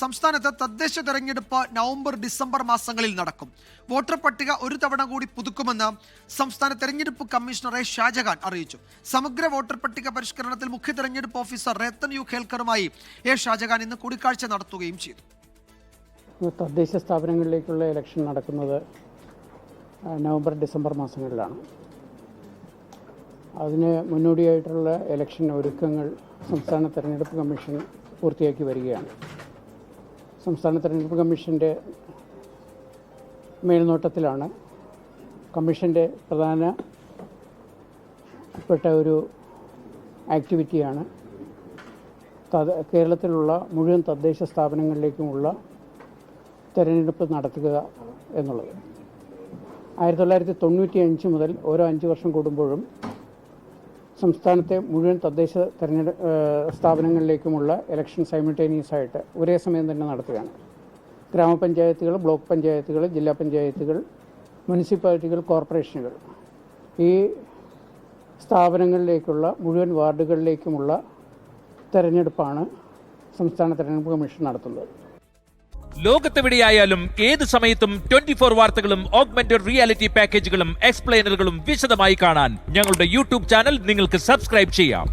സംസ്ഥാനത്ത് തദ്ദേശ തെരഞ്ഞെടുപ്പ് നവംബർ ഡിസംബർ മാസങ്ങളിൽ നടക്കും. വോട്ടർ പട്ടിക ഒരു തവണ കൂടി പുതുക്കുമെന്ന് സംസ്ഥാന തെരഞ്ഞെടുപ്പ് കമ്മീഷണർ ഷാജഹാൻ അറിയിച്ചു. സമഗ്ര വോട്ടർ പട്ടിക പരിഷ്കരണത്തിൽ മുഖ്യ തെരഞ്ഞെടുപ്പ് ഓഫീസർ രത്തൻ യു ഖേൽക്കറുമായി ഷാജഹാൻ ഇന്ന് കൂടിക്കാഴ്ച നടത്തുകയും ചെയ്തു. തദ്ദേശ സ്ഥാപനങ്ങളിലേക്കുള്ള ഇലക്ഷൻ നടക്കുന്നത് നവംബർ ഡിസംബർ മാസങ്ങളിലാണ്. അതിന് മുന്നോടിയായിട്ടുള്ള ഇലക്ഷൻ ഒരുക്കങ്ങൾ സംസ്ഥാന തെരഞ്ഞെടുപ്പ് കമ്മീഷൻ പൂർത്തിയാക്കി വരികയാണ്. സംസ്ഥാന തെരഞ്ഞെടുപ്പ് കമ്മീഷൻ്റെ മേൽനോട്ടത്തിലാണ് കമ്മീഷൻ്റെ പ്രധാനപ്പെട്ട ഒരു ആക്ടിവിറ്റിയാണ് കേരളത്തിലുള്ള മുഴുവൻ തദ്ദേശ സ്ഥാപനങ്ങളിലേക്കുമുള്ള തെരഞ്ഞെടുപ്പ് നടത്തുക എന്നുള്ളത്. 1995 മുതൽ ഓരോ 5 വർഷം കൂടുമ്പോഴും സംസ്ഥാനത്തെ മുഴുവൻ തദ്ദേശ സ്ഥാപനങ്ങളിലേക്കുമുള്ള ഇലക്ഷൻ സൈമിൾട്ടേനിയസ് ആയിട്ട് ഒരേ സമയം തന്നെ നടത്തുകയാണ്. ഗ്രാമപഞ്ചായത്തുകൾ, ബ്ലോക്ക് പഞ്ചായത്തുകൾ, ജില്ലാ പഞ്ചായത്തുകൾ, മുനിസിപ്പാലിറ്റികൾ, കോർപ്പറേഷനുകൾ, ഈ സ്ഥാപനങ്ങളിലേക്കുള്ള മുഴുവൻ വാർഡുകളിലേക്കുമുള്ള തെരഞ്ഞെടുപ്പാണ് സംസ്ഥാന തെരഞ്ഞെടുപ്പ് കമ്മീഷൻ നടത്തുന്നത്. ലോകത്തെവിടെയായാലും ഏത് സമയത്തും 24 വാർത്തകളും ഓഗ്മെന്റഡ് റിയാലിറ്റി പാക്കേജുകളും എക്സ്പ്ലെയിനറുകളും വിശദമായി കാണാൻ ഞങ്ങളുടെ യൂട്യൂബ് ചാനൽ നിങ്ങൾക്ക് സബ്സ്ക്രൈബ് ചെയ്യാം.